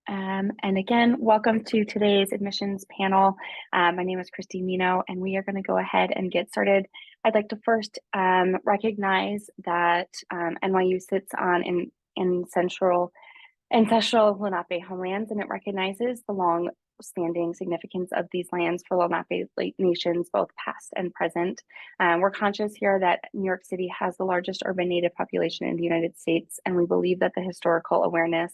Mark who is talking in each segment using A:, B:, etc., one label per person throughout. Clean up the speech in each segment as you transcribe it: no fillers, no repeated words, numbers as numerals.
A: And again, welcome to today's admissions panel. My name is Christy Mino, and we are going to go ahead and get started. I'd like to first recognize that NYU sits in central Lenape homelands, and it recognizes the long-standing significance of these lands for Lenape nations, both past and present. We're conscious here that New York City has the largest urban Native population in the United States, and we believe that the historical awareness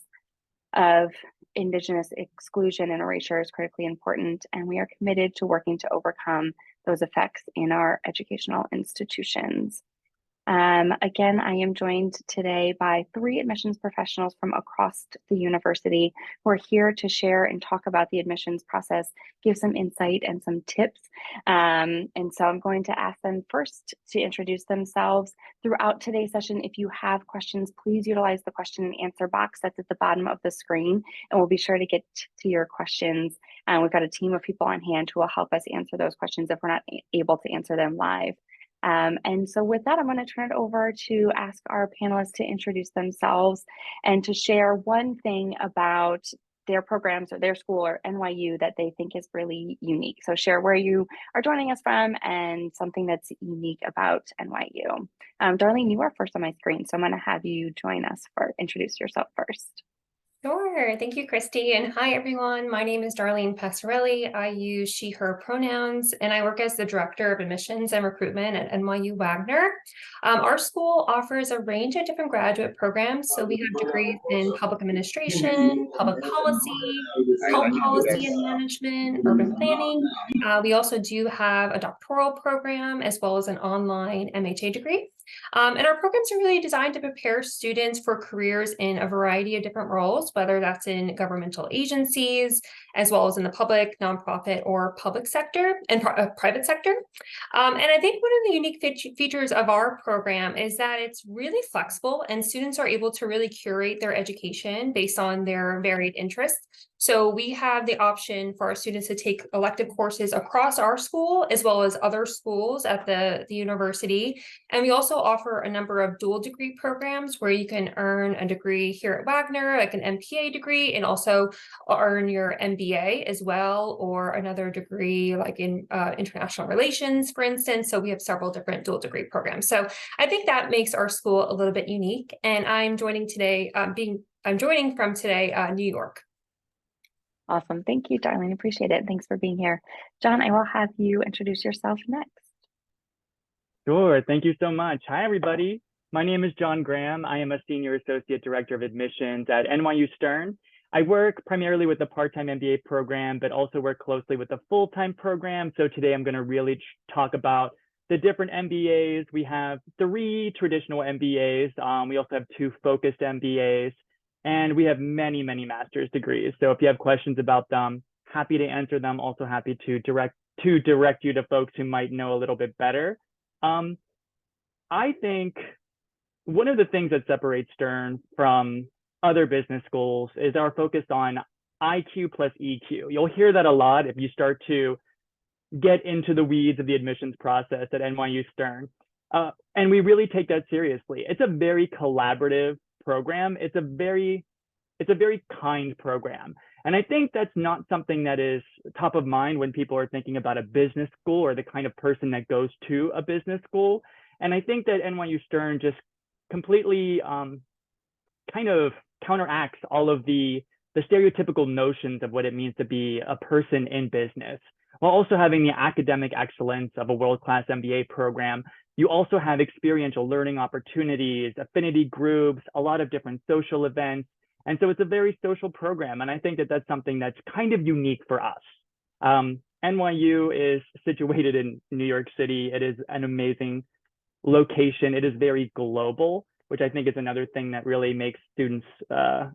A: of Indigenous exclusion and erasure is critically important, and we are committed to working to overcome those effects in our educational institutions. Again, I am joined today by 3 admissions professionals from across the university who are here to share and talk about the admissions process, give some insight and some tips. And so I'm going to ask them first to introduce themselves. Throughout today's session, if you have questions, please utilize the question and answer box that's at the bottom of the screen, and we'll be sure to get to your questions. We've got a team of people on hand who will help us answer those questions if we're not able to answer them live. And so with that, I'm going to turn it over to ask our panelists to introduce themselves and to share one thing about their programs or their school or NYU that they think is really unique. So share where you are joining us from and something that's unique about NYU. Darlene, you are first on my screen, so I'm going to have you join us introduce yourself first.
B: Sure. Thank you, Christy. And hi, everyone. My name is Darlene Passarelli. I use she, her pronouns, and I work as the Director of Admissions and Recruitment at NYU Wagner. Our school offers a range of different graduate programs. So we have degrees in public administration, public policy, health policy and management, urban planning. We also do have a doctoral program as well as an online MHA degree. And our programs are really designed to prepare students for careers in a variety of different roles, whether that's in governmental agencies, as well as in the public, nonprofit, or public sector and private sector. And I think one of the unique features of our program is that it's really flexible and students are able to really curate their education based on their varied interests. So we have the option for our students to take elective courses across our school as well as other schools at the university. And we also offer a number of dual degree programs where you can earn a degree here at Wagner, like an MPA degree, and also earn your MBA as well, or another degree like in international relations, for instance. So we have several different dual degree programs. So I think that makes our school a little bit unique. And I'm joining today, I'm joining from today, New York.
A: Awesome. Thank you, Darlene. Appreciate it. Thanks for being here. John, I will have you introduce yourself next.
C: Sure. Thank you so much. Hi, everybody. My name is John Graham. I am a Senior Associate Director of Admissions at NYU Stern. I work primarily with the part-time MBA program, but also work closely with the full-time program. So today I'm going to really talk about the different MBAs. We have 3 traditional MBAs. We also have 2 focused MBAs. And we have many, many master's degrees. So if you have questions about them, happy to answer them. Also happy to direct you to folks who might know a little bit better. I think one of the things that separates Stern from other business schools is our focus on IQ plus EQ. You'll hear that a lot if you start to get into the weeds of the admissions process at NYU Stern. And we really take that seriously. It's a very collaborative program. It's a very kind program. And I think that's not something that is top of mind when people are thinking about a business school or the kind of person that goes to a business school. And I think that NYU Stern just completely kind of counteracts all of the stereotypical notions of what it means to be a person in business, while also having the academic excellence of a world-class MBA program. You also have experiential learning opportunities, affinity groups, a lot of different social events. And so it's a very social program. And I think that that's something that's kind of unique for us. NYU is situated in New York City. It is an amazing location. It is very global, which I think is another thing that really makes students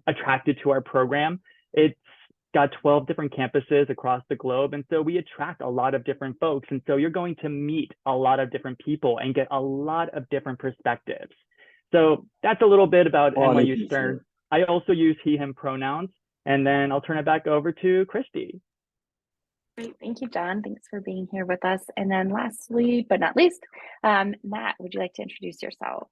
C: attracted to our program. It's got 12 different campuses across the globe. And so we attract a lot of different folks. And so you're going to meet a lot of different people and get a lot of different perspectives. So that's a little bit about NYU Stern. I also use he, him pronouns. And then I'll turn it back over to Christy.
A: Great. Thank you, John. Thanks for being here with us. And then lastly, but not least, Matt, would you like to introduce yourself?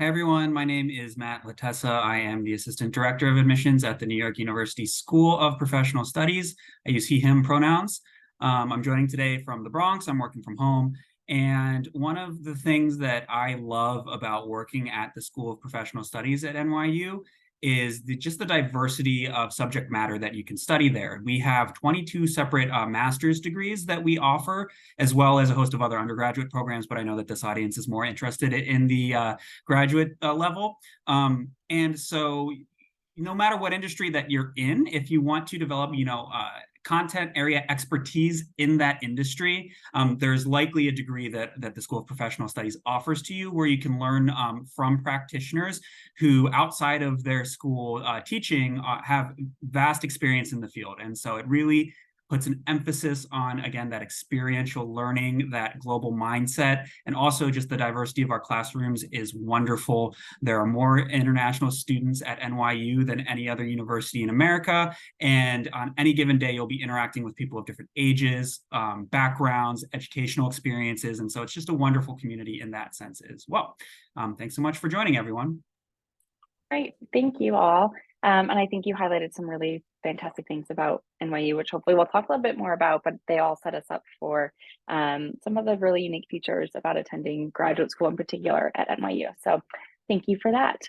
D: Hey everyone, my name is Matt Latessa. I am the Assistant Director of Admissions at the New York University School of Professional Studies. I use he, him pronouns. I'm joining today from the Bronx. I'm working from home. And one of the things that I love about working at the School of Professional Studies at NYU is just the diversity of subject matter that you can study there. We have 22 separate master's degrees that we offer, as well as a host of other undergraduate programs, but I know that this audience is more interested in the graduate level. And so no matter what industry that you're in, if you want to develop, content area expertise in that industry, there's likely a degree that the School of Professional Studies offers to you where you can learn from practitioners who outside of their school teaching have vast experience in the field. And so it really puts an emphasis on, again, that experiential learning, that global mindset, and also just the diversity of our classrooms is wonderful. There are more international students at NYU than any other university in America. And on any given day, you'll be interacting with people of different ages, backgrounds, educational experiences. And so it's just a wonderful community in that sense as well. Thanks so much for joining, everyone.
A: Great, thank you all. And I think you highlighted some really fantastic things about NYU, which hopefully we'll talk a little bit more about, but they all set us up for some of the really unique features about attending graduate school in particular at NYU. So thank you for that.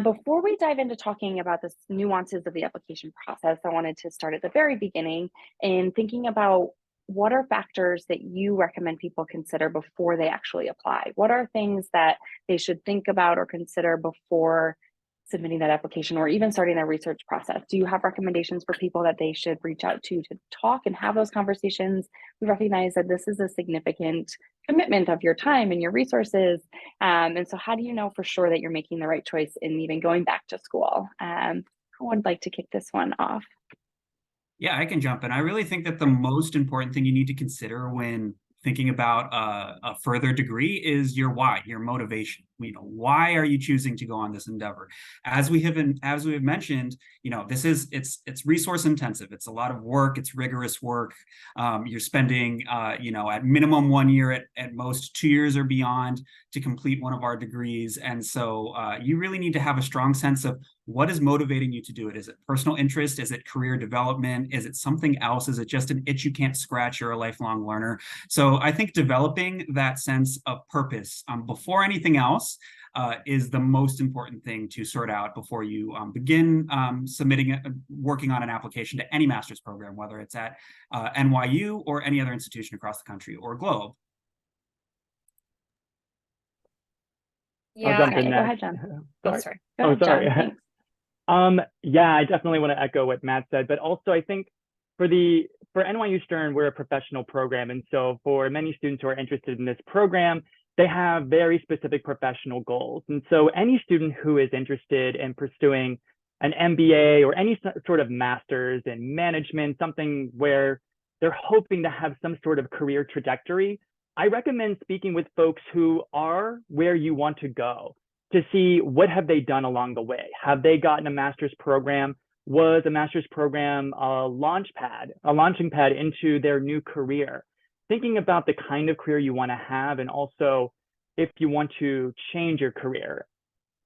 A: Before we dive into talking about the nuances of the application process, I wanted to start at the very beginning in thinking about what are factors that you recommend people consider before they actually apply? What are things that they should think about or consider before submitting that application or even starting their research process? Do you have recommendations for people that they should reach out to talk and have those conversations? We recognize that this is a significant commitment of your time and your resources. And so how do you know for sure that you're making the right choice in even going back to school? Who would like to kick this one off?
D: Yeah, I can jump in. I really think that the most important thing you need to consider when thinking about a further degree is your why, your motivation. Why are you choosing to go on this endeavor? As we have mentioned, it's resource intensive. It's a lot of work. It's rigorous work. You're spending at minimum 1 year, at most 2 years or beyond to complete one of our degrees. And so you really need to have a strong sense of what is motivating you to do it. Is it personal interest? Is it career development? Is it something else? Is it just an itch you can't scratch? You're a lifelong learner. So I think developing that sense of purpose before anything else is the most important thing to sort out before you begin working on an application to any master's program, whether it's at NYU or any other institution across the country or globe.
B: Yeah,
C: I'll jump in
A: Go
C: next.
A: ahead, John.
C: Sorry.
A: Sorry. Go ahead,
C: sorry.
A: John. Thanks.
C: Yeah, I definitely want to echo what Matt said, but also I think for NYU Stern, we're a professional program. And so for many students who are interested in this program, they have very specific professional goals. And so any student who is interested in pursuing an MBA or any sort of master's in management, something where they're hoping to have some sort of career trajectory, I recommend speaking with folks who are where you want to go to see what have they done along the way. Have they gotten a master's program? Was a master's program a launching pad into their new career? Thinking about the kind of career you want to have, and also if you want to change your career.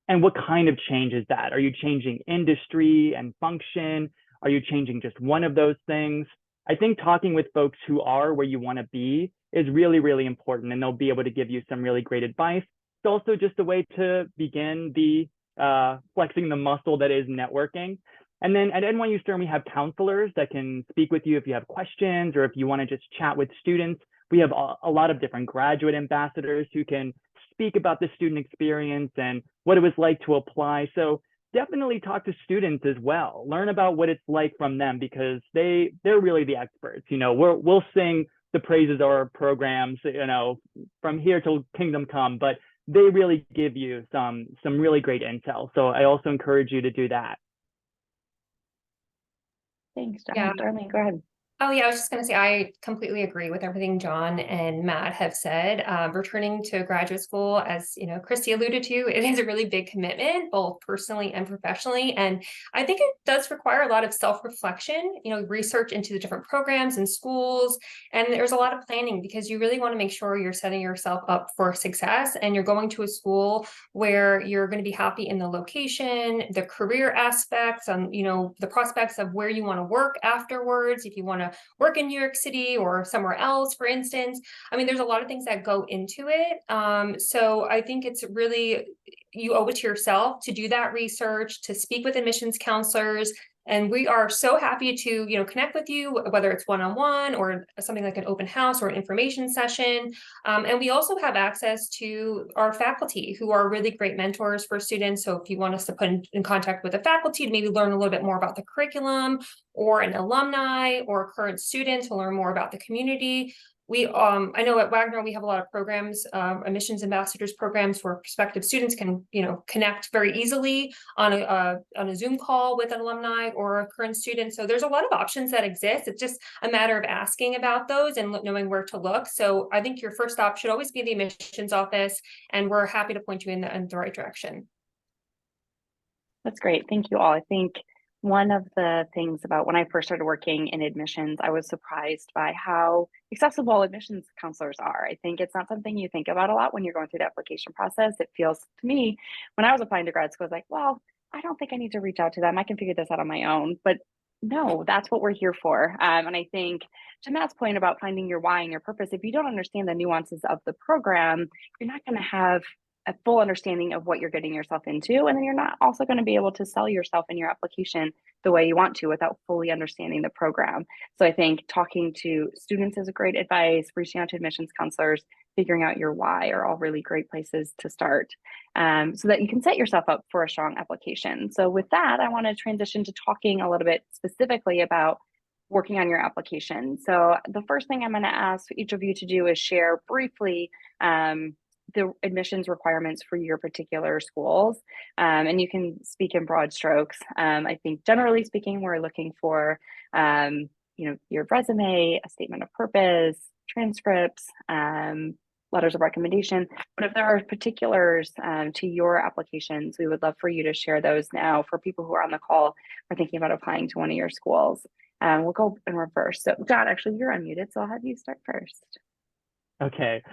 C: And what kind of change is that? Are you changing industry and function? Are you changing just one of those things? I think talking with folks who are where you want to be is really, really important, and they'll be able to give you some really great advice. It's also just a way to begin the flexing the muscle that is networking. And then at NYU Stern, we have counselors that can speak with you if you have questions or if you want to just chat with students. We have a lot of different graduate ambassadors who can speak about the student experience and what it was like to apply. So definitely talk to students as well. Learn about what it's like from them, because they're really the experts. We'll sing the praises of our programs, from here till kingdom come, but they really give you some really great intel. So I also encourage you to do that.
A: Thanks, John.
B: Yeah.
A: Darlene, go ahead.
B: Oh yeah, I was just going to say, I completely agree with everything John and Matt have said. Returning to graduate school, as you know, Christy alluded to, it is a really big commitment, both personally and professionally. And I think it does require a lot of self-reflection, research into the different programs and schools. And there's a lot of planning because you really want to make sure you're setting yourself up for success and you're going to a school where you're going to be happy in the location, the career aspects, the prospects of where you want to work afterwards. If you want to work in New York City or somewhere else, for instance. I mean, there's a lot of things that go into it. So I think it's really, you owe it to yourself to do that research, to speak with admissions counselors. And we are so happy to, connect with you, whether it's one-on-one or something like an open house or an information session. And we also have access to our faculty who are really great mentors for students. So if you want us to put in contact with the faculty to maybe learn a little bit more about the curriculum, or an alumni or a current student to learn more about the community. I know at Wagner, we have a lot of programs, admissions ambassadors programs where prospective students can, connect very easily on a Zoom call with an alumni or a current student. So there's a lot of options that exist. It's just a matter of asking about those and knowing where to look. So I think your first stop should always be the admissions office, and we're happy to point you in the right direction.
A: That's great. Thank you all. I think one of the things about when I first started working in admissions, I was surprised by how accessible admissions counselors are. I think it's not something you think about a lot when you're going through the application process. It feels to me, when I was applying to grad school, I was like, well, I don't think I need to reach out to them. I can figure this out on my own. But no, that's what we're here for. And I think to Matt's point about finding your why and your purpose, if you don't understand the nuances of the program, you're not going to have a full understanding of what you're getting yourself into. And then you're not also going to be able to sell yourself in your application the way you want to without fully understanding the program. So I think talking to students is a great advice, reaching out to admissions counselors, figuring out your why are all really great places to start, so that you can set yourself up for a strong application. So with that, I want to transition to talking a little bit specifically about working on your application. So the first thing I'm going to ask each of you to do is share briefly the admissions requirements for your particular schools. And you can speak in broad strokes. I think generally speaking, we're looking for, your resume, a statement of purpose, transcripts, letters of recommendation. But if there are particulars to your applications, we would love for you to share those now for people who are on the call or thinking about applying to one of your schools. We'll go in reverse. So John, actually, you're unmuted, so I'll have you start first.
C: Okay,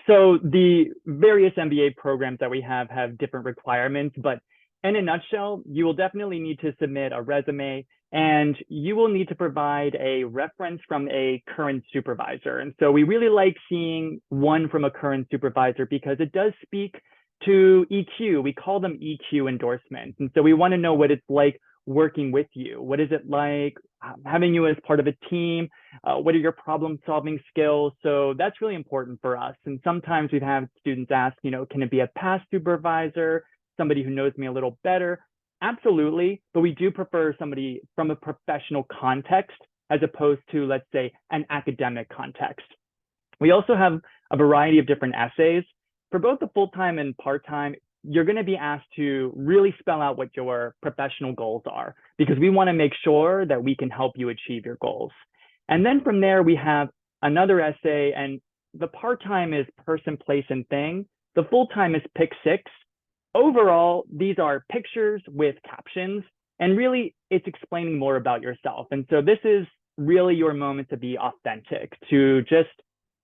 C: so the various MBA programs that we have different requirements, but in a nutshell, you will definitely need to submit a resume and you will need to provide a reference from a current supervisor. And so we really like seeing one from a current supervisor because it does speak to EQ. We call them EQ endorsements. And so we want to know what it's like working with you. What is it like having you as part of a team? What are your problem solving skills? So that's really important for us. And sometimes we've had students ask, can it be a past supervisor, somebody who knows me a little better? Absolutely, but we do prefer somebody from a professional context as opposed to, let's say, an academic context. We also have a variety of different essays. For both the full-time and part-time, you're going to be asked to really spell out what your professional goals are, because we want to make sure that we can help you achieve your goals. And then from there, we have another essay, and the part-time is person, place, and thing. The full-time is pick six. Overall, these are pictures with captions, and really it's explaining more about yourself. And so this is really your moment to be authentic, to just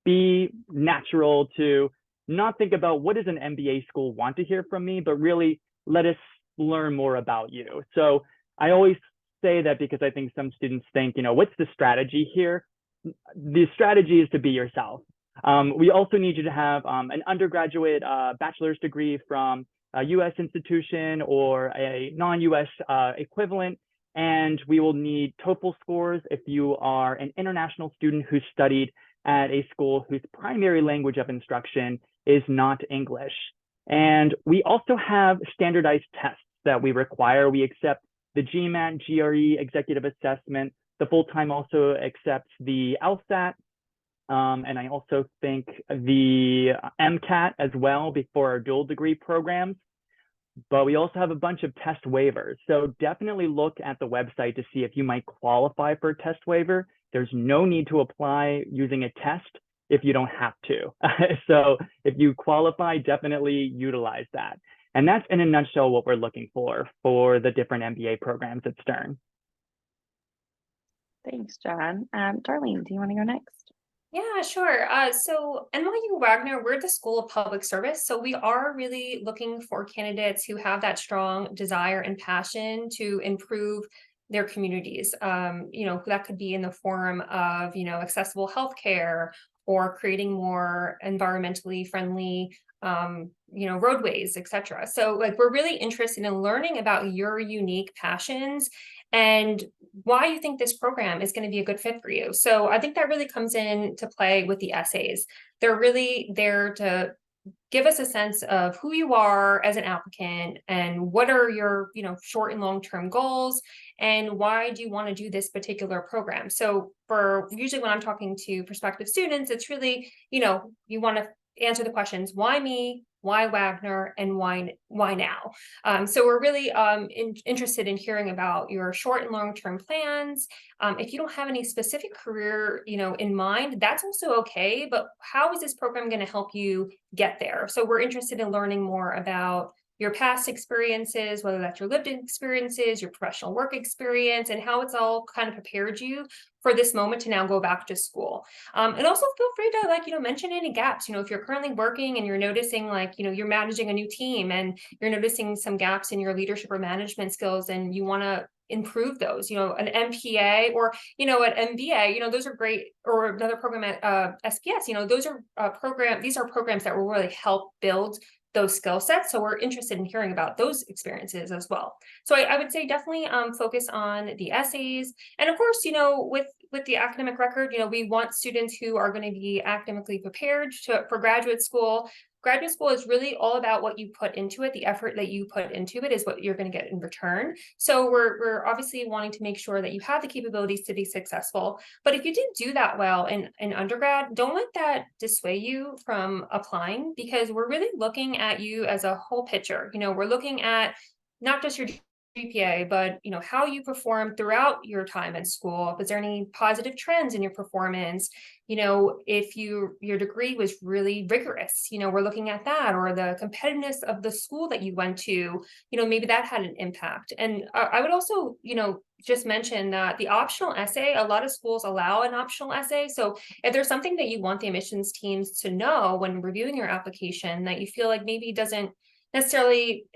C: be natural, to not think about what does an MBA school want to hear from me, but really let us learn more about you. So I always say that because I think some students think, what's the strategy here? The strategy is to be yourself. We also need you to have an undergraduate bachelor's degree from a US institution or a non-US equivalent. And we will need TOEFL scores if you are an international student who studied at a school whose primary language of instruction is not English. And we also have standardized tests that we require. We accept the GMAT, GRE, executive assessment. The full-time also accepts the LSAT. And I also think the MCAT as well before our dual degree programs. But we also have a bunch of test waivers. So definitely look at the website to see if you might qualify for a test waiver. There's no need to apply using a test if you don't have to. So if you qualify, definitely utilize that. And that's in a nutshell what we're looking for the different MBA programs at Stern.
A: Thanks, John. Darlene, do you want to go next?
B: Yeah, sure. So NYU Wagner, we're the School of Public Service. So we are really looking for candidates who have that strong desire and passion to improve their communities. That could be in the form of, accessible healthcare or creating more environmentally friendly roadways, etc. So like we're really interested in learning about your unique passions and why you think this program is going to be a good fit for you. So I think that really comes in to play with the essays. They're really there to give us a sense of who you are as an applicant and what are your, short and long-term goals and why do you want to do this particular program. So for usually when I'm talking to prospective students, it's really, you want to answer the questions, why me, why Wagner, and why now? So we're really interested in hearing about your short and long-term plans. If you don't have any specific career, in mind, that's also okay. But how is this program going to help you get there? So we're interested in learning more about your past experiences, whether that's your lived experiences, your professional work experience, and how it's all kind of prepared you for this moment to now go back to school. And also feel free to mention any gaps, if you're currently working and you're noticing you're managing a new team and you're noticing some gaps in your leadership or management skills and you want to improve those, an MPA or, an MBA, those are great, or another program at SPS, those are these are programs that will really help build those skill sets. So we're interested in hearing about those experiences as well. So I would say definitely focus on the essays. And of course, with the academic record, we want students who are going to be academically prepared for graduate school. Graduate school is really all about what you put into it. The effort that you put into it is what you're going to get in return. So we're obviously wanting to make sure that you have the capabilities to be successful. But if you didn't do that well in undergrad, don't let that dissuade you from applying, because we're really looking at you as a whole picture. We're looking at not just your GPA, but how you perform throughout your time at school. Is there any positive trends in your performance? If your degree was really rigorous, we're looking at that, or the competitiveness of the school that you went to, maybe that had an impact. And I would also, just mention that the optional essay, a lot of schools allow an optional essay. So if there's something that you want the admissions teams to know when reviewing your application that you feel like maybe doesn't necessarily,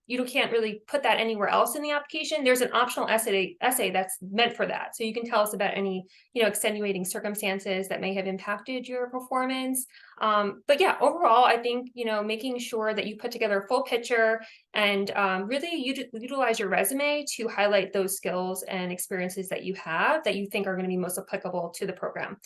B: you can't really put that anywhere else in the application, there's an optional essay that's meant for that. So you can tell us about any, extenuating circumstances that may have impacted your performance. But yeah, overall, I think, making sure that you put together a full picture and really utilize your resume to highlight those skills and experiences that you have that you think are going to be most applicable to the program.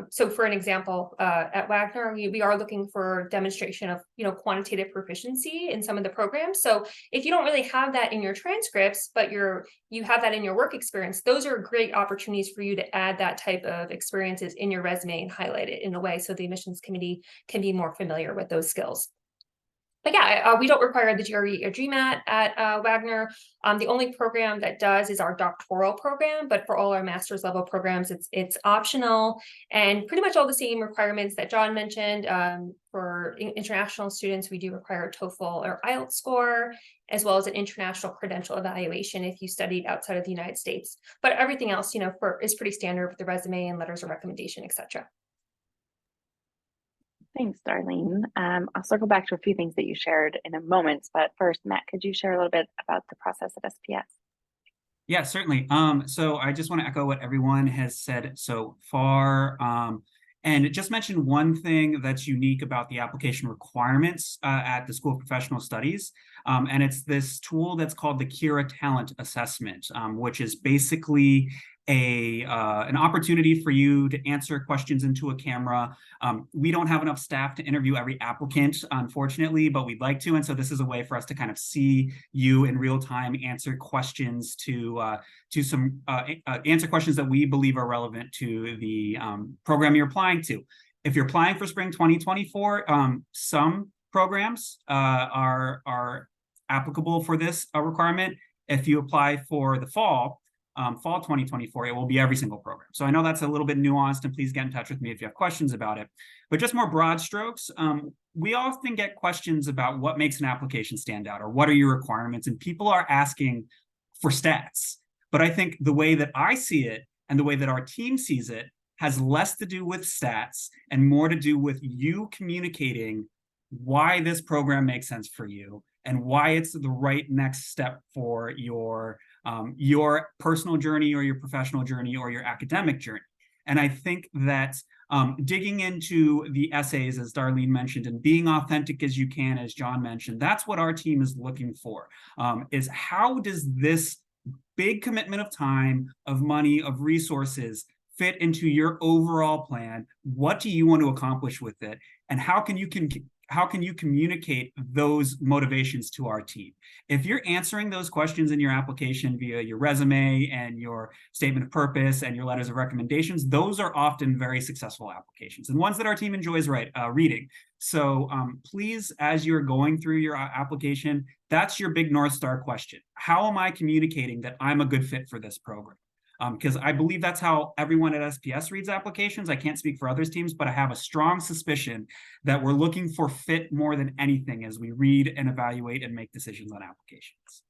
B: So for an example, at Wagner, we are looking for demonstration of, quantitative proficiency in some of the programs. So if you don't really have that in your transcripts, but you have that in your work experience, those are great opportunities for you to add that type of experiences in your resume and highlight it in a way so the admissions committee can be more familiar with those skills. But yeah, we don't require the GRE or GMAT at Wagner. The only program that does is our doctoral program, but for all our master's level programs, it's optional and pretty much all the same requirements that John mentioned. For international students, we do require a TOEFL or IELTS score, as well as an international credential evaluation if you studied outside of the United States. But everything else, is pretty standard with the resume and letters of recommendation, etc.
A: Thanks, Darlene. I'll circle back to a few things that you shared in a moment, but first, Matt, could you share a little bit about the process at SPS?
D: Yeah, certainly. So I just want to echo what everyone has said so far. And just mention one thing that's unique about the application requirements at the School of Professional Studies. And it's this tool that's called the Kira Talent Assessment, which is basically an opportunity for you to answer questions into a camera. We don't have enough staff to interview every applicant, unfortunately, but we'd like to. And so this is a way for us to kind of see you in real time answer questions answer questions that we believe are relevant to the program you're applying to. If you're applying for spring 2024, some programs are applicable for this requirement. If you apply for the fall, fall 2024, it will be every single program. So I know that's a little bit nuanced, and please get in touch with me if you have questions about it. But just more broad strokes, we often get questions about what makes an application stand out or what are your requirements, and people are asking for stats. But I think the way that I see it and the way that our team sees it has less to do with stats and more to do with you communicating why this program makes sense for you and why it's the right next step for your personal journey or your professional journey or your academic journey. And I think that digging into the essays, as Darlene mentioned, and being authentic as you can, as John mentioned, that's what our team is looking for, is how does this big commitment of time, of money, of resources fit into your overall plan? What do you want to accomplish with it? And how can you communicate those motivations to our team? If you're answering those questions in your application via your resume and your statement of purpose and your letters of recommendations, those are often very successful applications and ones that our team enjoys reading. So please, as you're going through your application, that's your big North Star question. How am I communicating that I'm a good fit for this program? Because I believe that's how everyone at SPS reads applications. I can't speak for others' teams, but I have a strong suspicion that we're looking for fit more than anything as we read and evaluate and make decisions on applications.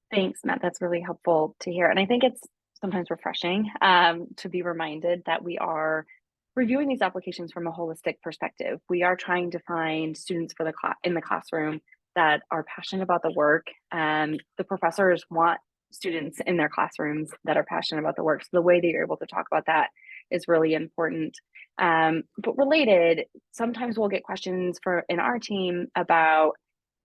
A: Thanks, Matt. That's really helpful to hear. And I think it's sometimes refreshing to be reminded that we are reviewing these applications from a holistic perspective. We are trying to find students for in the classroom that are passionate about the work. The professors want students in their classrooms that are passionate about the work. So the way that you're able to talk about that is really important. But related, sometimes we'll get questions in our team about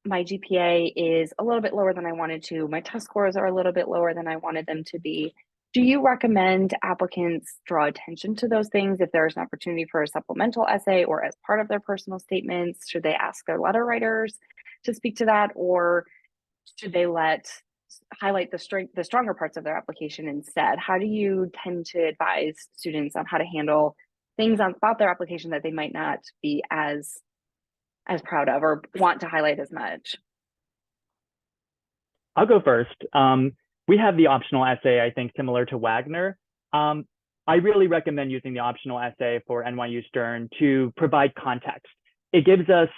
A: my GPA is a little bit lower than I wanted to. My test scores are a little bit lower than I wanted them to be. Do you recommend applicants draw attention to those things if there's an opportunity for a supplemental essay or as part of their personal statements? Should they ask their letter writers to speak to that, or should they highlight the stronger parts of their application instead? How do you tend to advise students on how to handle things about their application that they might not be as proud of or want to highlight as much?
C: I'll go first. We have the optional essay, I think, similar to Wagner. I really recommend using the optional essay for NYU Stern to provide context. It gives us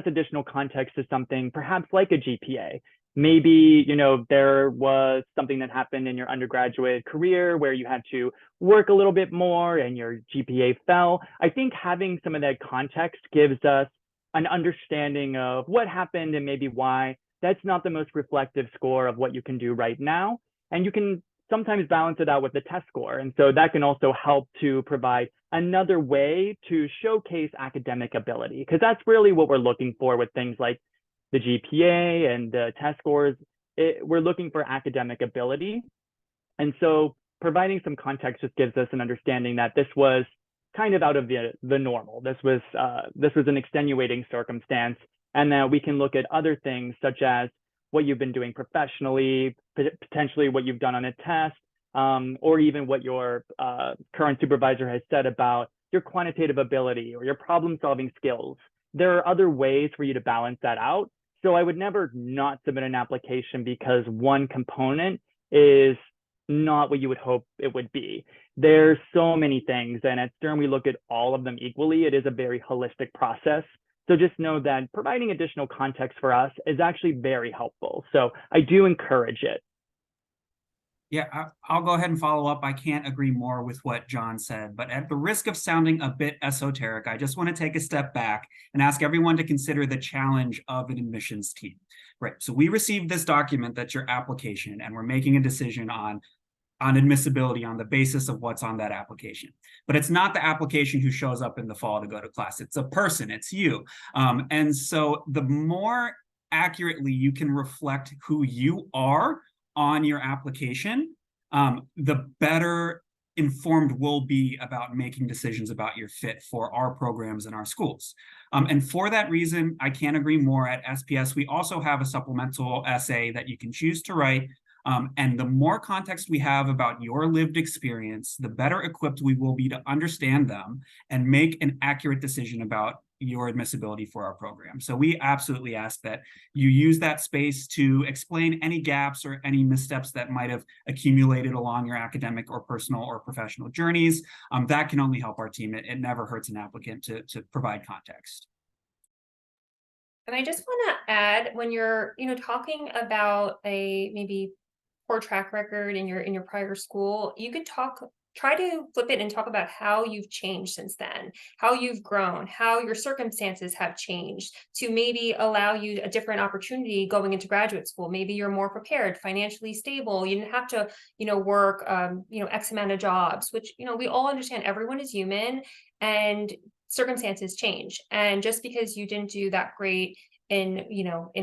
C: additional context to something perhaps like a GPA. Maybe, there was something that happened in your undergraduate career where you had to work a little bit more and your GPA fell. I think having some of that context gives us an understanding of what happened and maybe why that's not the most reflective score of what you can do right now. And you can sometimes balance it out with the test score. And so that can also help to provide another way to showcase academic ability, because that's really what we're looking for with things like the GPA and the test scores. We're looking for academic ability. And so providing some context just gives us an understanding that this was kind of out of the normal. This was an extenuating circumstance, and that we can look at other things such as what you've been doing professionally, potentially what you've done on a test, or even what your current supervisor has said about your quantitative ability or your problem-solving skills. There are other ways for you to balance that out. So I would never not submit an application because one component is not what you would hope it would be. There's so many things, and at Stern we look at all of them equally. It is a very holistic process. So just know that providing additional context for us is actually very helpful. So I do encourage it.
D: Yeah, I'll go ahead and follow up. I can't agree more with what John said, but at the risk of sounding a bit esoteric, I just want to take a step back and ask everyone to consider the challenge of an admissions team. Right, so we received this document that's your application, and we're making a decision on admissibility on the basis of what's on that application. But it's not the application who shows up in the fall to go to class. It's a person, it's you. And so the more accurately you can reflect who you are on your application, the better informed we'll be about making decisions about your fit for our programs and our schools. And for that reason, I can't agree more. At SPS, we also have a supplemental essay that you can choose to write. And the more context we have about your lived experience, the better equipped we will be to understand them and make an accurate decision about your admissibility for our program. So we absolutely ask that you use that space to explain any gaps or any missteps that might have accumulated along your academic or personal or professional journeys. That can only help our team. It never hurts an applicant to provide context.
B: And I just want to add, when you're, talking about a maybe poor track record in your prior school, you could try to flip it and talk about how you've changed since then, how you've grown, how your circumstances have changed to maybe allow you a different opportunity going into graduate school. Maybe you're more prepared, financially stable. You didn't have to, work, X amount of jobs, which, we all understand everyone is human and circumstances change. And just because you didn't do that great in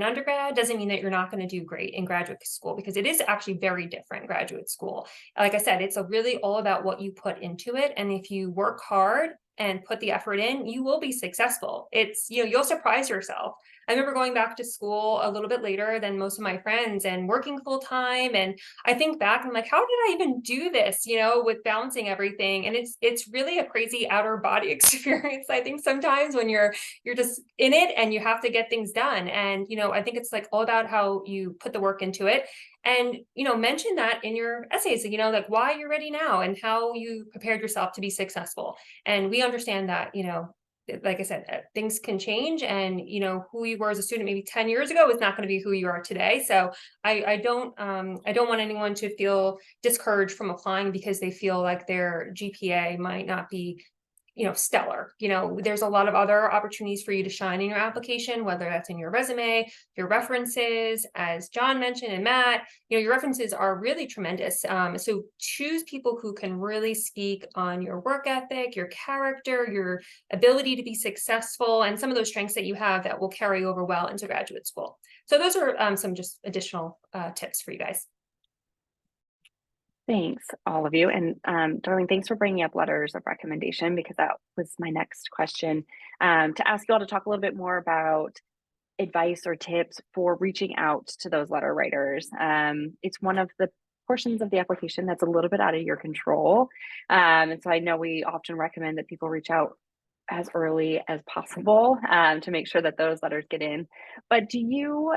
B: undergrad doesn't mean that you're not going to do great in graduate school, because it is actually very different. Graduate school, like I said, it's really all about what you put into it. And if you work hard and put the effort in, you will be successful. It's, you'll surprise yourself. I remember going back to school a little bit later than most of my friends and working full time. And I think back, I'm like, how did I even do this, with balancing everything? And it's really a crazy outer body experience. I think sometimes when you're just in it and you have to get things done. And, I think it's like all about how you put the work into it. And, mention that in your essays, like why you're ready now and how you prepared yourself to be successful. And we understand that, like I said, things can change, and, who you were as a student maybe 10 years ago is not going to be who you are today. So I don't want anyone to feel discouraged from applying because they feel like their GPA might not be stellar. There's a lot of other opportunities for you to shine in your application, whether that's in your resume, your references, as John mentioned, and Matt, your references are really tremendous. So choose people who can really speak on your work ethic, your character, your ability to be successful, and some of those strengths that you have that will carry over well into graduate school. So those are some just additional tips for you guys.
A: Thanks, all of you. And Darlene, thanks for bringing up letters of recommendation, because that was my next question, to ask you all to talk a little bit more about advice or tips for reaching out to those letter writers. It's one of the portions of the application that's a little bit out of your control. And so I know we often recommend that people reach out as early as possible to make sure that those letters get in. But do you,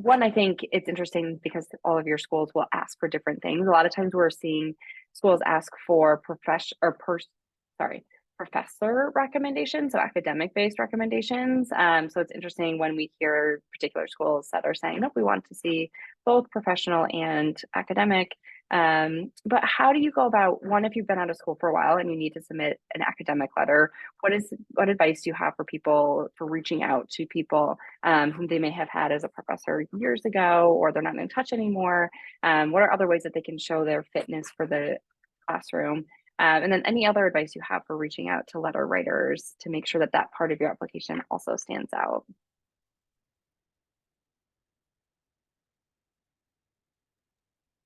A: one, I think it's interesting because all of your schools will ask for different things. A lot of times we're seeing schools ask for professor recommendations, so academic-based recommendations. So it's interesting when we hear particular schools that are saying, nope, we want to see both professional and academic. But how do you go about, one, if you've been out of school for a while and you need to submit an academic letter, what advice do you have for people for reaching out to people whom they may have had as a professor years ago, or they're not in touch anymore? What are other ways that they can show their fitness for the classroom? And then any other advice you have for reaching out to letter writers to make sure that that part of your application also stands out?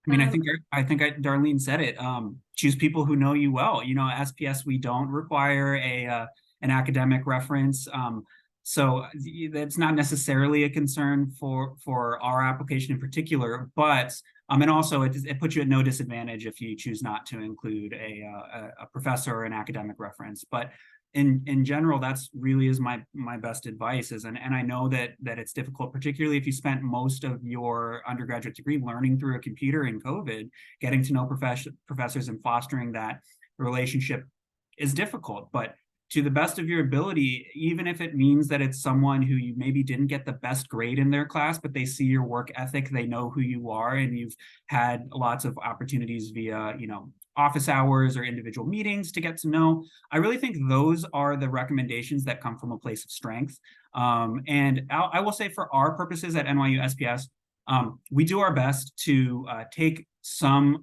D: I mean, I think Darlene said it. Choose people who know you well. SPS, we don't require an academic reference. So that's not necessarily a concern for our application in particular, but and also it puts you at no disadvantage if you choose not to include a professor or an academic reference. But in general, that's really is my best advice is, and I know that it's difficult, particularly if you spent most of your undergraduate degree learning through a computer in COVID. Getting to know professors and fostering that relationship is difficult, but to the best of your ability, even if it means that it's someone who you maybe didn't get the best grade in their class, but they see your work ethic, they know who you are, and you've had lots of opportunities via, office hours or individual meetings to get to know. I really think those are the recommendations that come from a place of strength. And I will say, for our purposes at NYU SPS, we do our best to take some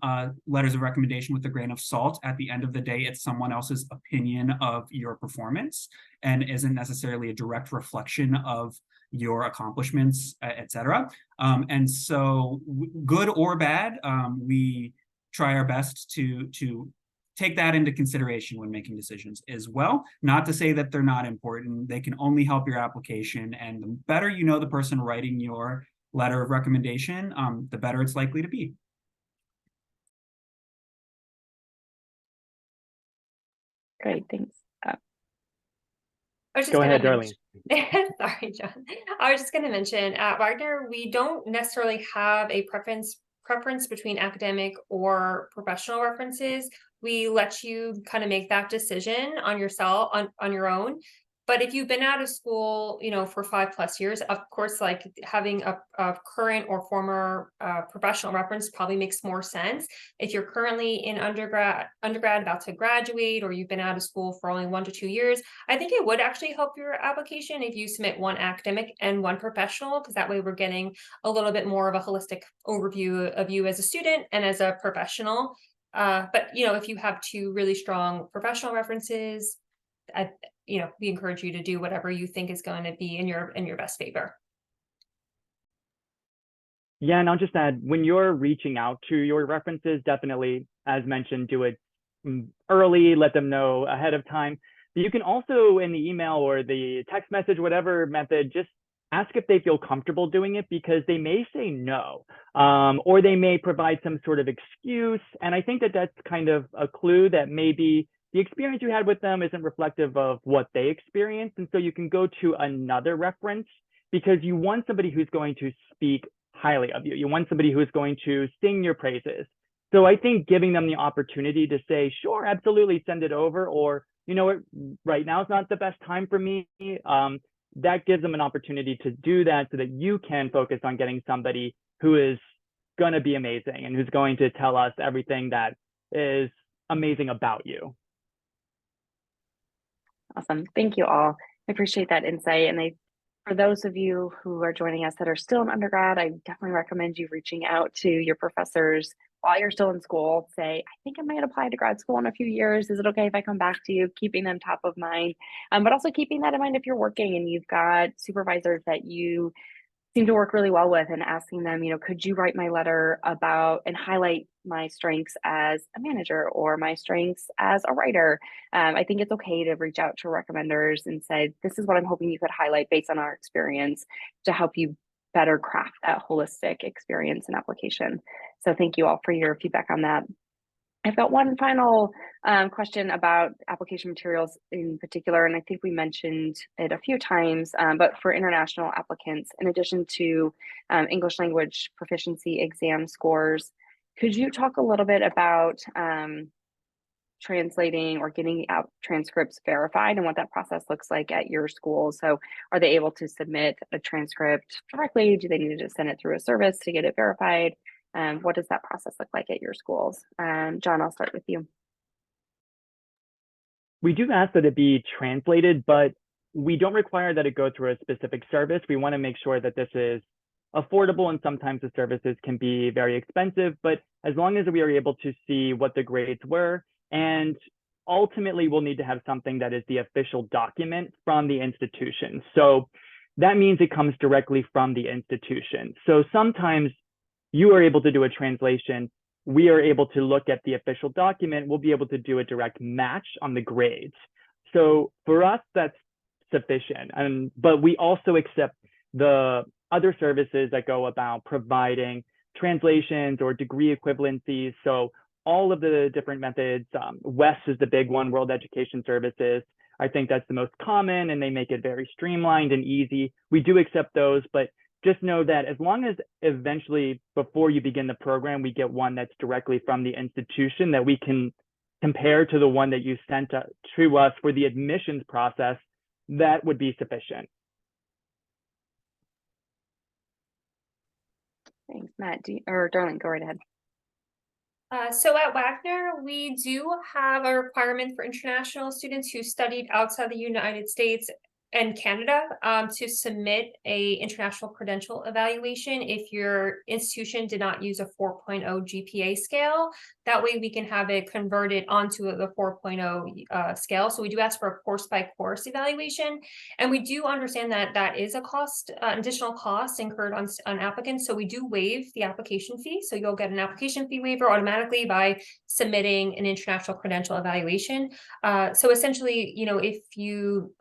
D: letters of recommendation with a grain of salt. At the end of the day, it's someone else's opinion of your performance and isn't necessarily a direct reflection of your accomplishments, et cetera. And so good or bad, we try our best to take that into consideration when making decisions as well. Not to say that they're not important. They can only help your application. And the better you know the person writing your letter of recommendation, the better it's likely to be.
A: Great, thanks.
B: I was just
C: Go
B: going
C: ahead,
B: to
C: Darlene.
B: mention, sorry, John. I was just going to mention at Wagner, we don't necessarily have a preference between academic or professional references. We let you kind of make that decision on yourself, on your own. But if you've been out of school, for 5+ years, of course, like having a current or former professional reference probably makes more sense. If you're currently in undergrad about to graduate, or you've been out of school for only 1 to 2 years, I think it would actually help your application if you submit one academic and one professional, because that way we're getting a little bit more of a holistic overview of you as a student and as a professional. But if you have 2 really strong professional references, we encourage you to do whatever you think is going to be in your best favor.
C: Yeah, and I'll just add, when you're reaching out to your references, definitely, as mentioned, do it early, let them know ahead of time. But you can also, in the email or the text message, whatever method, just ask if they feel comfortable doing it, because they may say no, or they may provide some sort of excuse. And I think that that's kind of a clue that maybe the experience you had with them isn't reflective of what they experienced. And so you can go to another reference, because you want somebody who's going to speak highly of you. You want somebody who's going to sing your praises. So I think giving them the opportunity to say, sure, absolutely, send it over, or, right now is not the best time for me. That gives them an opportunity to do that, so that you can focus on getting somebody who is going to be amazing and who's going to tell us everything that is amazing about you.
A: Awesome. Thank you all. I appreciate that insight. And for those of you who are joining us that are still in undergrad, I definitely recommend you reaching out to your professors while you're still in school. Say, I think I might apply to grad school in a few years. Is it okay if I come back to you? Keeping them top of mind, but also keeping that in mind if you're working and you've got supervisors that you seem to work really well with, and asking them, could you write my letter about and highlight my strengths as a manager or my strengths as a writer. I think it's okay to reach out to recommenders and say, this is what I'm hoping you could highlight based on our experience to help you better craft that holistic experience and application. So thank you all for your feedback on that. I've got one final question about application materials in particular, and I think we mentioned it a few times, but for international applicants, in addition to English language proficiency exam scores, could you talk a little bit about translating or getting out transcripts verified and what that process looks like at your school? So are they able to submit a transcript directly? Do they need to send it through a service to get it verified? What does that process look like at your schools? John, I'll start with you.
C: We do ask that it be translated, but we don't require that it go through a specific service. We want to make sure that this is affordable, and sometimes the services can be very expensive, but as long as we are able to see what the grades were, and ultimately we'll need to have something that is the official document from the institution. So that means it comes directly from the institution. So sometimes you are able to do a translation, we are able to look at the official document, we'll be able to do a direct match on the grades. So for us, that's sufficient. But we also accept the other services that go about providing translations or degree equivalencies. So all of the different methods, WES is the big one, World Education Services. I think that's the most common, and they make it very streamlined and easy. We do accept those, but just know that as long as eventually, before you begin the program, we get one that's directly from the institution that we can compare to the one that you sent to us for the admissions process, that would be sufficient.
A: Thanks, Matt. Darlene, go right ahead.
B: So at Wagner, we do have a requirement for international students who studied outside the United States and Canada to submit a international credential evaluation if your institution did not use a 4.0 GPA scale. That way we can have it converted onto the 4.0 scale. So we do ask for a course by course evaluation, and we do understand that that is a cost, additional cost incurred on applicants. So we do waive the application fee. So you'll get an application fee waiver automatically by submitting an international credential evaluation. So essentially, if you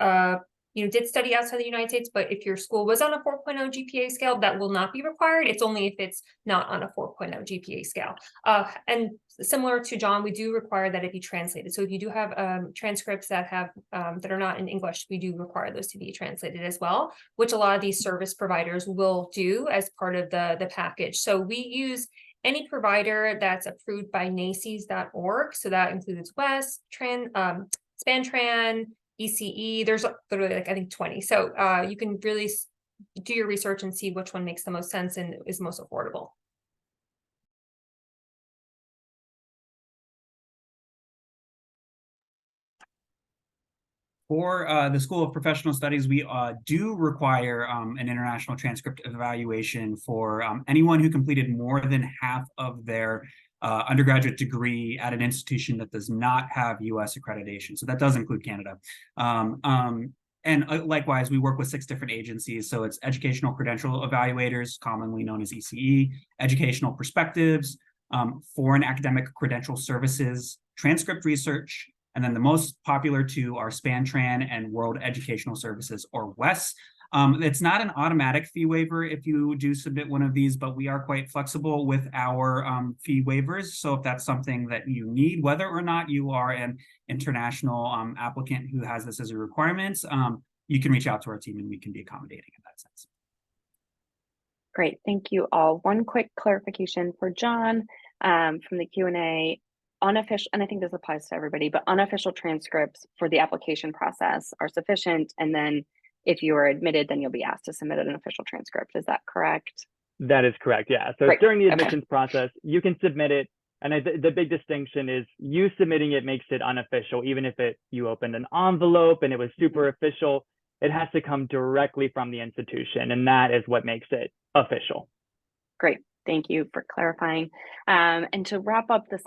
B: did study outside the United States, but if your school was on a 4.0 GPA scale, that will not be required. It's only if it's not on a 4.0 GPA scale. And similar to John, we do require that it be translated. So if you do have transcripts that have that are not in English, we do require those to be translated as well, which a lot of these service providers will do as part of the package. So we use any provider that's approved by NACES.org. So that includes WES, SpanTran, ECE. There's literally like, I think 20. So you can really do your research and see which one makes the most sense and is most affordable.
D: For the School of Professional Studies, we do require an international transcript evaluation for anyone who completed more than half of their undergraduate degree at an institution that does not have US accreditation. So that does include Canada. And likewise, we work with 6 different agencies. So it's Educational Credential Evaluators, commonly known as ECE, Educational Perspectives, Foreign Academic Credential Services, Transcript Research, and then the most popular 2 are SpanTran and World Educational Services, or WES. It's not an automatic fee waiver if you do submit one of these, but we are quite flexible with our fee waivers. So if that's something that you need, whether or not you are an international applicant who has this as a requirement, you can reach out to our team and we can be accommodating in that sense.
A: Great, thank you all. One quick clarification for John from the Q&A. Unofficial, and I think this applies to everybody, but unofficial transcripts for the application process are sufficient. And then if you are admitted, then you'll be asked to submit an official transcript. Is that correct?
C: That is correct, yeah. So
A: Great.
C: during the admissions process, you can submit it. And the big distinction is you submitting it makes it unofficial. Even if you opened an envelope and it was super official, it has to come directly from the institution. And that is what makes it official.
A: Great. Thank you for clarifying. And to wrap up this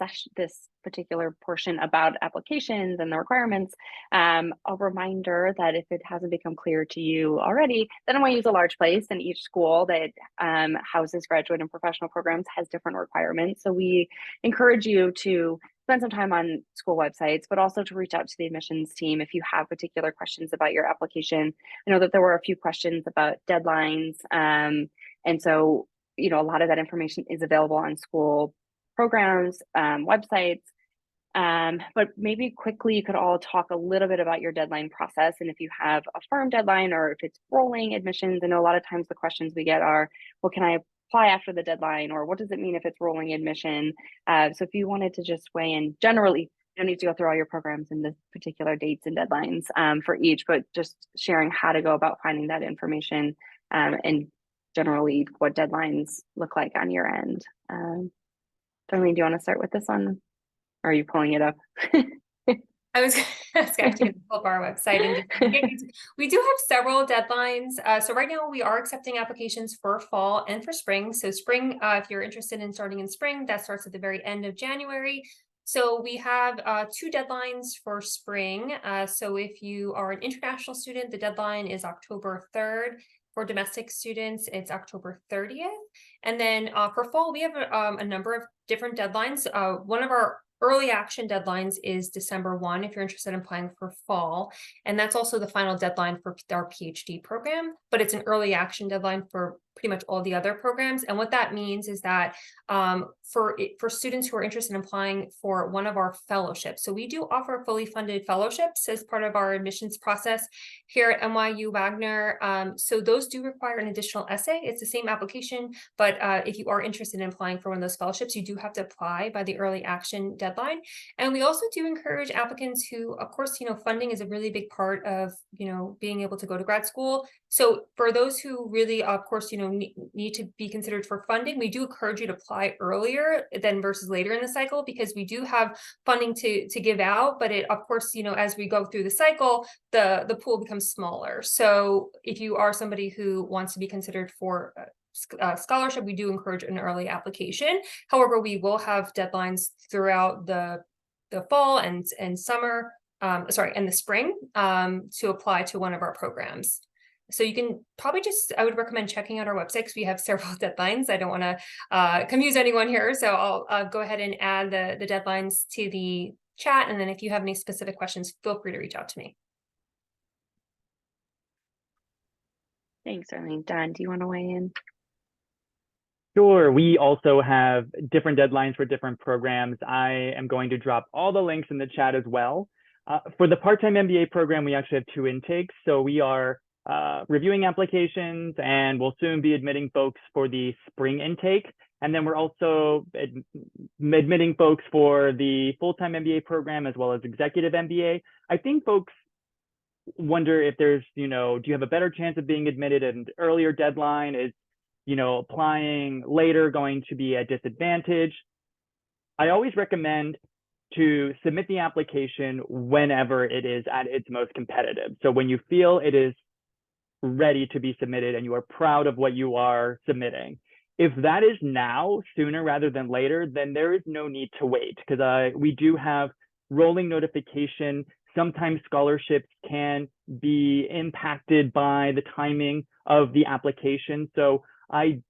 A: particular portion about applications and the requirements, a reminder that if it hasn't become clear to you already, that NYU is a large place, and each school that houses graduate and professional programs has different requirements. So we encourage you to spend some time on school websites, but also to reach out to the admissions team if you have particular questions about your application. I know that there were a few questions about deadlines, and so a lot of that information is available on school programs, websites, but maybe quickly you could all talk a little bit about your deadline process, and if you have a firm deadline or if it's rolling admissions. I know a lot of times the questions we get are, well, can I apply after the deadline, or what does it mean if it's rolling admission? So if you wanted to just weigh in generally, you don't need to go through all your programs and the particular dates and deadlines for each, but just sharing how to go about finding that information and generally what deadlines look like on your end. Darlene, do you want to start with this one? Or are you pulling it up?
B: I was actually going to pull up our website and we do have several deadlines. So right now we are accepting applications for fall and for spring. So spring, if you're interested in starting in spring, that starts at the very end of January. So we have 2 deadlines for spring. So if you are an international student, the deadline is October 3rd. For domestic students, it's October 30th. And then for fall, we have a number of different deadlines. One of our early action deadlines is December 1, if you're interested in applying for fall. And that's also the final deadline for our PhD program, but it's an early action deadline for pretty much all the other programs. And what that means is that for students who are interested in applying for one of our fellowships, so we do offer fully funded fellowships as part of our admissions process here at NYU Wagner. So those do require an additional essay. It's the same application, but if you are interested in applying for one of those fellowships, you do have to apply by the early action deadline. And we also do encourage applicants who, of course, funding is a really big part of, being able to go to grad school. So for those who really, of course, need to be considered for funding, we do encourage you to apply earlier than versus later in the cycle, because we do have funding to give out. But it, of course, as we go through the cycle, the pool becomes smaller. So if you are somebody who wants to be considered for scholarship, we do encourage an early application. However, we will have deadlines throughout the fall and summer, and the spring to apply to one of our programs. So you can probably I would recommend checking out our website because we have several deadlines. I don't want to confuse anyone here. So I'll go ahead and add the deadlines to the chat. And then if you have any specific questions, feel free to reach out to me.
A: Thanks, Arlene. Don, do you want to weigh in?
C: Sure. We also have different deadlines for different programs. I am going to drop all the links in the chat as well. For the part-time MBA program, we actually have 2 intakes. So we are reviewing applications, and we'll soon be admitting folks for the spring intake. And then we're also admitting folks for the full-time MBA program as well as executive MBA. I think folks wonder if there's, do you have a better chance of being admitted at an earlier deadline? Is applying later going to be a disadvantage? I always recommend to submit the application whenever it is at its most competitive. So when you feel it is ready to be submitted and you are proud of what you are submitting. If that is now, sooner rather than later, then there is no need to wait, because we do have rolling notification. Sometimes scholarships can be impacted by the timing of the application. So I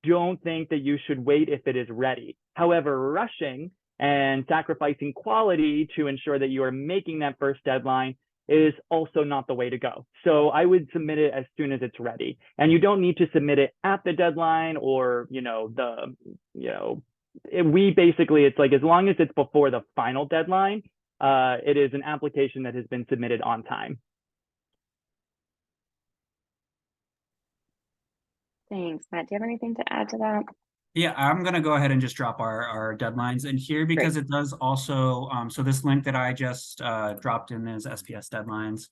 C: don't think that you should wait if it is ready. However, rushing and sacrificing quality to ensure that you are making that first deadline is also not the way to go. So I would submit it as soon as it's ready. And you don't need to submit it at the deadline or, we basically, it's like, as long as it's before the final deadline, it is an application that has been submitted on time.
A: Thanks, Matt. Do you have anything to add to that?
D: Yeah, I'm going to go ahead and just drop our deadlines in here because
A: Great.
D: it does also, so this link that I just dropped in is SPS deadlines,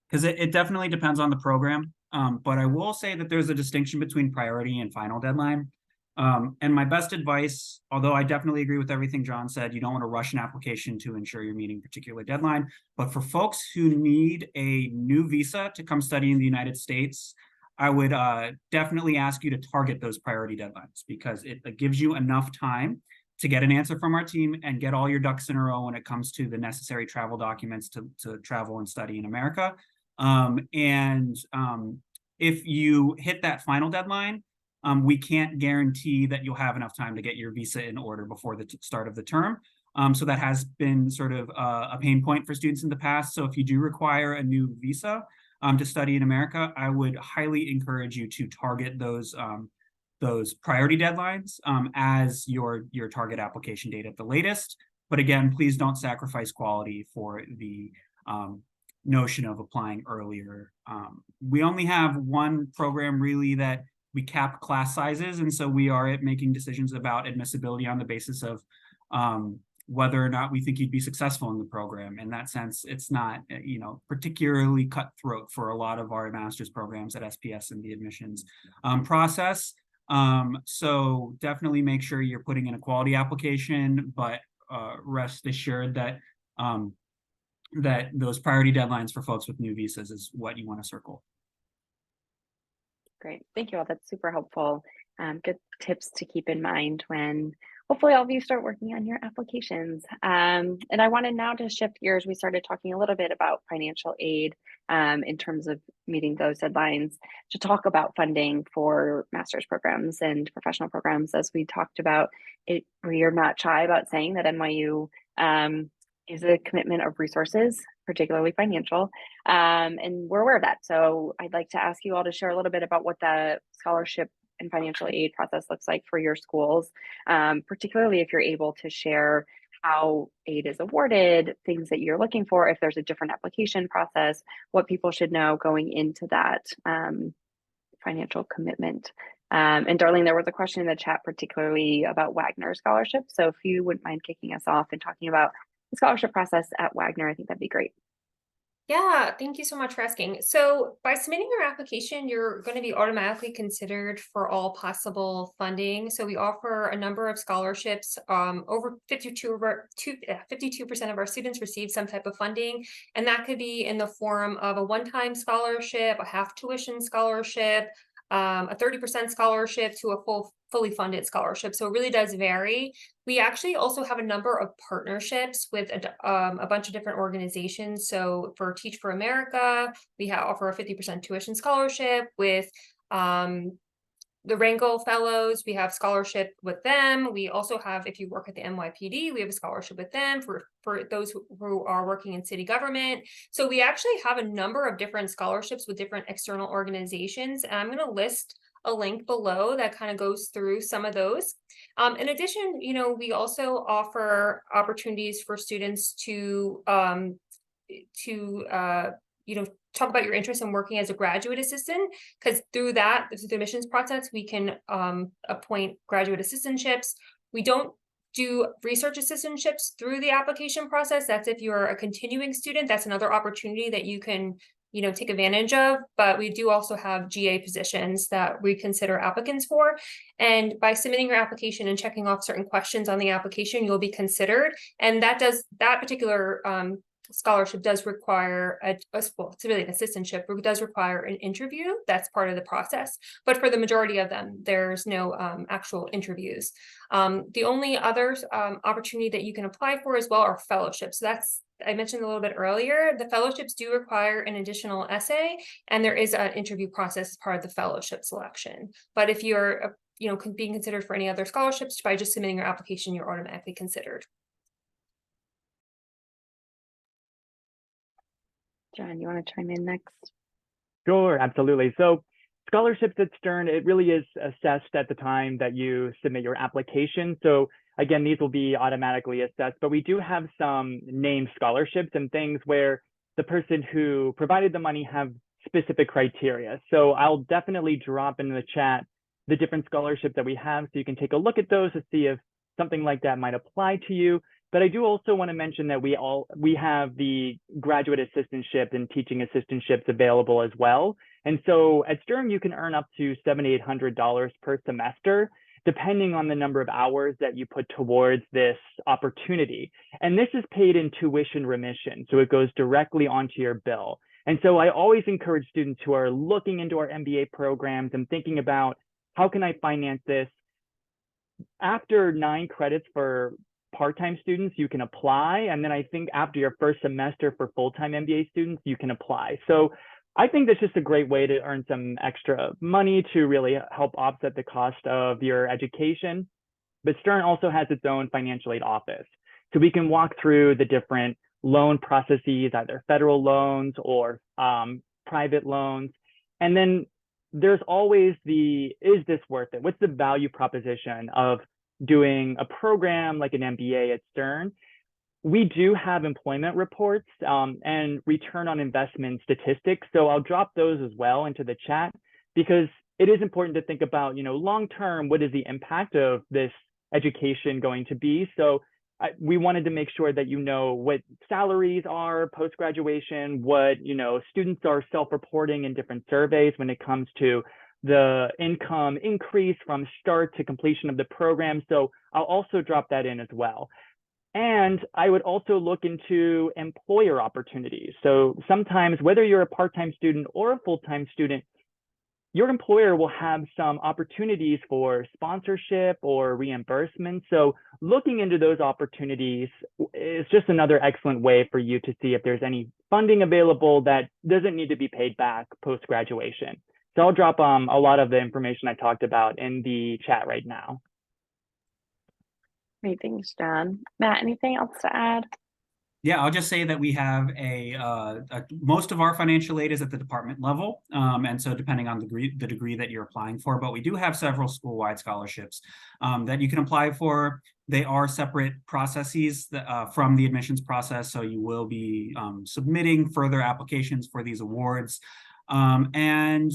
D: because it definitely depends on the program. But I will say that there's a distinction between priority and final deadline. And my best advice, although I definitely agree with everything John said, you don't want to rush an application to ensure you're meeting a particular deadline. But for folks who need a new visa to come study in the United States, I would definitely ask you to target those priority deadlines, because it gives you enough time to get an answer from our team and get all your ducks in a row when it comes to the necessary travel documents to travel and study in America. If you hit that final deadline, we can't guarantee that you'll have enough time to get your visa in order before the start of the term. So that has been sort of a pain point for students in the past. So if you do require a new visa to study in America, I would highly encourage you to target those priority deadlines as your target application date at the latest. But again, please don't sacrifice quality for the notion of applying earlier. We only have one program really that we cap class sizes, and so we are making decisions about admissibility on the basis of whether or not we think you'd be successful in the program. In that sense, it's not, particularly cutthroat for a lot of our master's programs at SPS in the admissions process. So definitely make sure you're putting in a quality application, but rest assured that that those priority deadlines for folks with new visas is what you want to circle.
A: Great. Thank you all. That's super helpful. Good tips to keep in mind when hopefully all of you start working on your applications. And I wanted now to shift gears. We started talking a little bit about financial aid in terms of meeting those deadlines, to talk about funding for master's programs and professional programs. As we talked about, we are not shy about saying that NYU is a commitment of resources, particularly financial, and we're aware of that. So I'd like to ask you all to share a little bit about what the scholarship and financial aid process looks like for your schools, particularly if you're able to share how aid is awarded, things that you're looking for, if there's a different application process, what people should know going into that financial commitment. And Darlene, there was a question in the chat, particularly about Wagner Scholarship. So if you wouldn't mind kicking us off and talking about the scholarship process at Wagner, I think that'd be great.
B: Yeah, thank you so much for asking. So by submitting your application, you're going to be automatically considered for all possible funding. So we offer a number of scholarships. Over 52% of our students receive some type of funding, and that could be in the form of a one-time scholarship, a half tuition scholarship, a 30% scholarship to a fully funded scholarship. So it really does vary. We actually also have a number of partnerships with a bunch of different organizations. So for Teach for America, we offer a 50% tuition scholarship with the Rangel Fellows, we have scholarship with them. We also have, if you work at the NYPD, we have a scholarship with them for those who are working in city government. So we actually have a number of different scholarships with different external organizations. And I'm going to list a link below that kind of goes through some of those. In addition, we also offer opportunities for students to talk about your interest in working as a graduate assistant, because through the admissions process, we can appoint graduate assistantships. We don't do research assistantships through the application process. That's if you're a continuing student. That's another opportunity that you can take advantage of. But we do also have GA positions that we consider applicants for. And by submitting your application and checking off certain questions on the application, you'll be considered. And that particular scholarship does require it's really an assistantship, but it does require an interview. That's part of the process. But for the majority of them, there's no actual interviews. The only other opportunity that you can apply for as well are fellowships. So I mentioned a little bit earlier, the fellowships do require an additional essay, and there is an interview process as part of the fellowship selection. But if you're being considered for any other scholarships, by just submitting your application, you're automatically considered.
A: John, you want to chime in next?
C: Sure, absolutely. So scholarships at Stern, it really is assessed at the time that you submit your application. So again, these will be automatically assessed, but we do have some named scholarships and things where the person who provided the money have specific criteria. So I'll definitely drop in the chat the different scholarships that we have, so you can take a look at those to see if something like that might apply to you. But I do also want to mention that we have the graduate assistantship and teaching assistantships available as well. And so at Stern, you can earn up to $700 to $800 per semester, depending on the number of hours that you put towards this opportunity. And this is paid in tuition remission, so it goes directly onto your bill. And so I always encourage students who are looking into our MBA programs and thinking about, how can I finance this? After 9 credits for part-time students, you can apply. And then I think after your first semester for full-time MBA students, you can apply. So I think that's just a great way to earn some extra money to really help offset the cost of your education. But Stern also has its own financial aid office. So we can walk through the different loan processes, either federal loans or private loans. And then there's always is this worth it? What's the value proposition of doing a program like an MBA at Stern? We do have employment reports and return on investment statistics. So I'll drop those as well into the chat, because it is important to think about, long-term, what is the impact of this education going to be? So we wanted to make sure that what salaries are post-graduation, what students are self-reporting in different surveys when it comes to the income increase from start to completion of the program. So I'll also drop that in as well. And I would also look into employer opportunities. So sometimes, whether you're a part-time student or a full-time student, your employer will have some opportunities for sponsorship or reimbursement. So looking into those opportunities is just another excellent way for you to see if there's any funding available that doesn't need to be paid back post-graduation. So I'll drop a lot of the information I talked about in the chat right now.
A: Great, thanks, John. Matt, anything else to add?
D: Yeah, I'll just say that we have most of our financial aid is at the department level, and so depending on the degree that you're applying for, but we do have several school-wide scholarships that you can apply for. They are separate processes from the admissions process, so you will be submitting further applications for these awards. And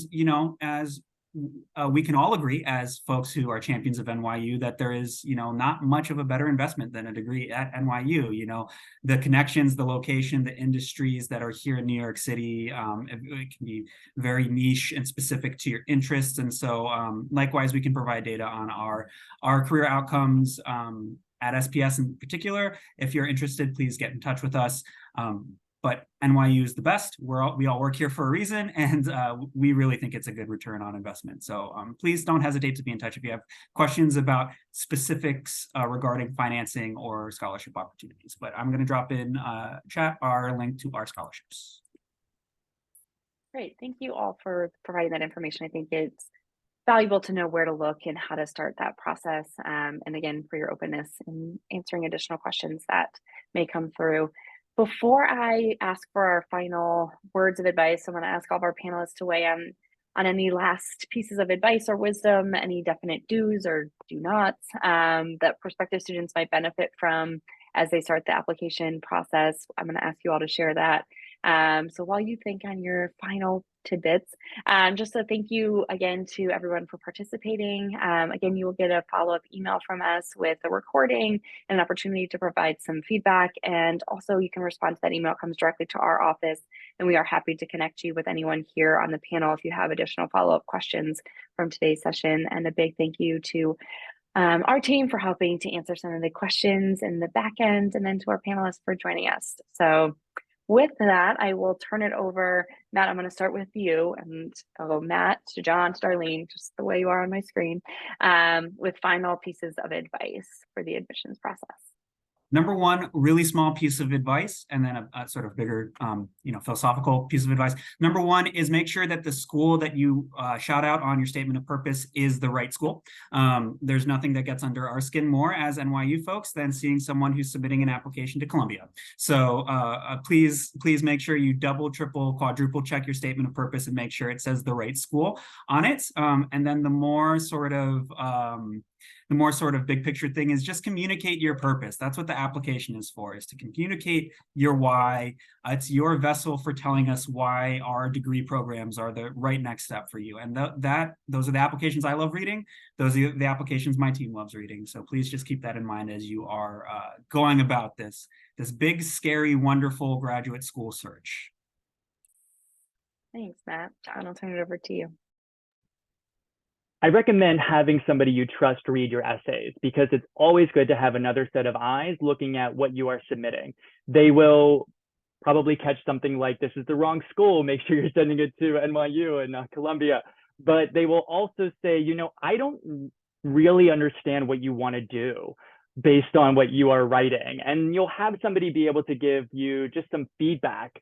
D: as we can all agree, as folks who are champions of NYU, that there is, not much of a better investment than a degree at NYU. The connections, the location, the industries that are here in New York City, it can be very niche and specific to your interests. And so likewise, we can provide data on our career outcomes at SPS in particular. If you're interested, please get in touch with us. But NYU is the best. We all work here for a reason, and we really think it's a good return on investment. So please don't hesitate to be in touch if you have questions about specifics regarding financing or scholarship opportunities. But I'm going to drop in chat our link to our scholarships.
A: Great, thank you all for providing that information. I think it's valuable to know where to look and how to start that process. And again, for your openness in answering additional questions that may come through. Before I ask for our final words of advice, I want to ask all of our panelists to weigh in on any last pieces of advice or wisdom, any definite do's or do nots that prospective students might benefit from as they start the application process. I'm going to ask you all to share that. So while you think on your final tidbits, just a thank you again to everyone for participating. Again, you will get a follow-up email from us with a recording and an opportunity to provide some feedback. And also you can respond to that email. It comes directly to our office, and we are happy to connect you with anyone here on the panel if you have additional follow-up questions from today's session. And a big thank you to our team for helping to answer some of the questions in the back end, and then to our panelists for joining us. So with that, I will turn it over. Matt, I'm going to start with you, and I'll go Matt to John to Darlene, just the way you are on my screen, with final pieces of advice for the admissions process.
D: Number one, really small piece of advice, and then a sort of bigger, philosophical piece of advice. Number one is make sure that the school that you shout out on your statement of purpose is the right school. There's nothing that gets under our skin more as NYU folks than seeing someone who's submitting an application to Columbia. So please make sure you double, triple, quadruple check your statement of purpose and make sure it says the right school on it. And then the more sort of big picture thing is just communicate your purpose. That's what the application is for, is to communicate your why. It's your vessel for telling us why our degree programs are the right next step for you. And those are the applications I love reading. Those are the applications my team loves reading. So please just keep that in mind as you are going about this big, scary, wonderful graduate school search.
A: Thanks, Matt. John, I'll turn it over to you.
C: I recommend having somebody you trust read your essays, because it's always good to have another set of eyes looking at what you are submitting. They will probably catch something like, this is the wrong school, make sure you're sending it to NYU and not Columbia. But they will also say, I don't really understand what you want to do based on what you are writing. And you'll have somebody be able to give you just some feedback,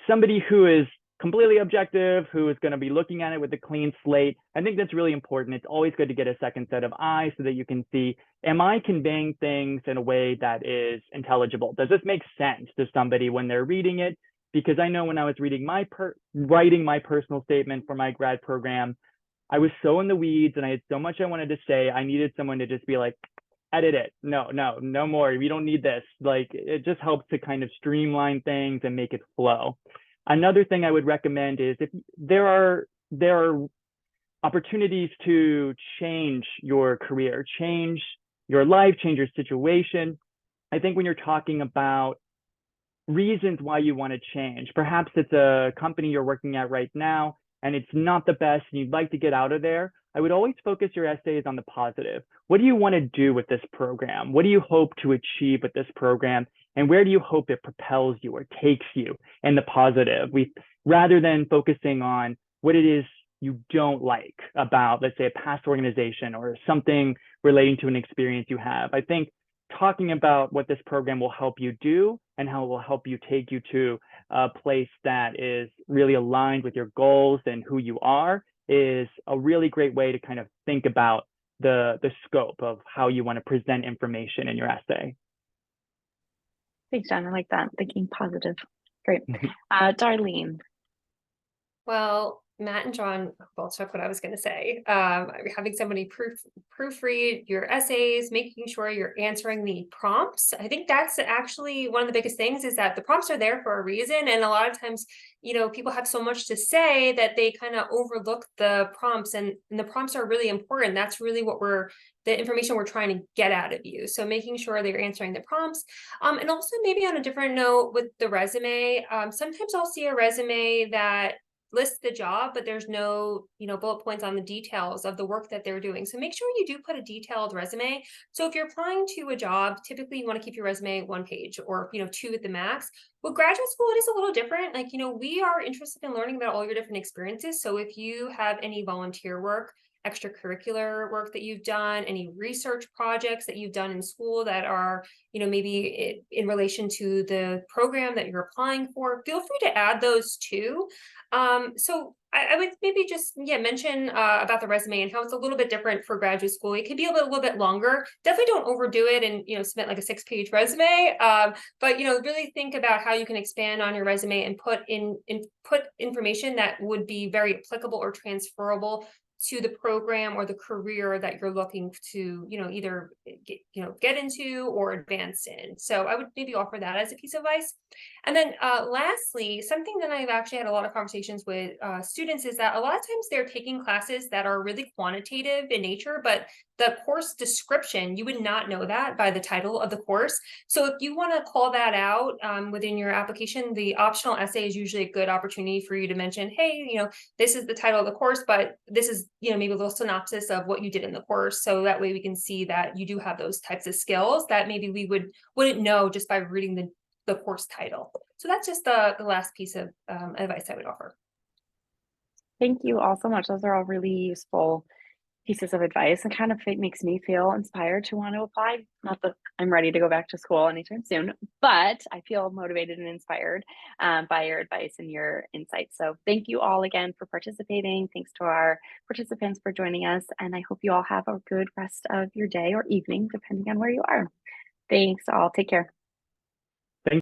C: somebody who is completely objective, who is going to be looking at it with a clean slate. I think that's really important. It's always good to get a second set of eyes so that you can see, am I conveying things in a way that is intelligible? Does this make sense to somebody when they're reading it? Because I know when I was writing my personal statement for my grad program, I was so in the weeds and I had so much I wanted to say. I needed someone to just be like, edit it. No more. We don't need this. Like, it just helps to kind of streamline things and make it flow. Another thing I would recommend is, if there are opportunities to change your career, change your life, change your situation. I think when you're talking about reasons why you want to change, perhaps it's a company you're working at right now and it's not the best and you'd like to get out of there, I would always focus your essays on the positive. What do you want to do with this program? What do you hope to achieve with this program? And where do you hope it propels you or takes you in the positive? Rather than focusing on what it is you don't like about, let's say, a past organization or something relating to an experience you have. I think talking about what this program will help you do and how it will help you take you to a place that is really aligned with your goals and who you are is a really great way to kind of think about the scope of how you want to present information in your essay.
A: Thanks, John. I like that. Thinking positive. Great. Darlene.
B: Well, Matt and John both took what I was going to say. Having somebody proofread your essays, making sure you're answering the prompts. I think that's actually one of the biggest things, is that the prompts are there for a reason. And a lot of times, people have so much to say that they kind of overlook the prompts, and the prompts are really important. That's really what the information we're trying to get out of you. So making sure that you're answering the prompts. And also maybe on a different note with the resume, sometimes I'll see a resume that lists the job, but there's no, bullet points on the details of the work that they're doing. So make sure you do put a detailed resume. So if you're applying to a job, typically you want to keep your resume 1 page or, 2 at the max. With graduate school, it is a little different. Like, we are interested in learning about all your different experiences. So if you have any volunteer work, extracurricular work that you've done, any research projects that you've done in school that are, maybe in relation to the program that you're applying for, feel free to add those too. So I would maybe just mention about the resume and how it's a little bit different for graduate school. It could be a little bit longer. Definitely don't overdo it and submit like a 6-page resume. But really think about how you can expand on your resume and put information that would be very applicable or transferable to the program or the career that you're looking to either get into or advance in. So I would maybe offer that as a piece of advice. And then lastly, something that I've actually had a lot of conversations with students is that a lot of times they're taking classes that are really quantitative in nature, but the course description, you would not know that by the title of the course. So if you want to call that out within your application, the optional essay is usually a good opportunity for you to mention, hey, this is the title of the course, but this is, maybe a little synopsis of what you did in the course. So that way we can see that you do have those types of skills that maybe we wouldn't know just by reading the course title. So that's just the last piece of advice I would offer.
A: Thank you all so much. Those are all really useful pieces of advice, and kind of it makes me feel inspired to want to apply. Not that I'm ready to go back to school anytime soon, but I feel motivated and inspired by your advice and your insights. So thank you all again for participating. Thanks to our participants for joining us, and I hope you all have a good rest of your day or evening, depending on where you are. Thanks all. Take care.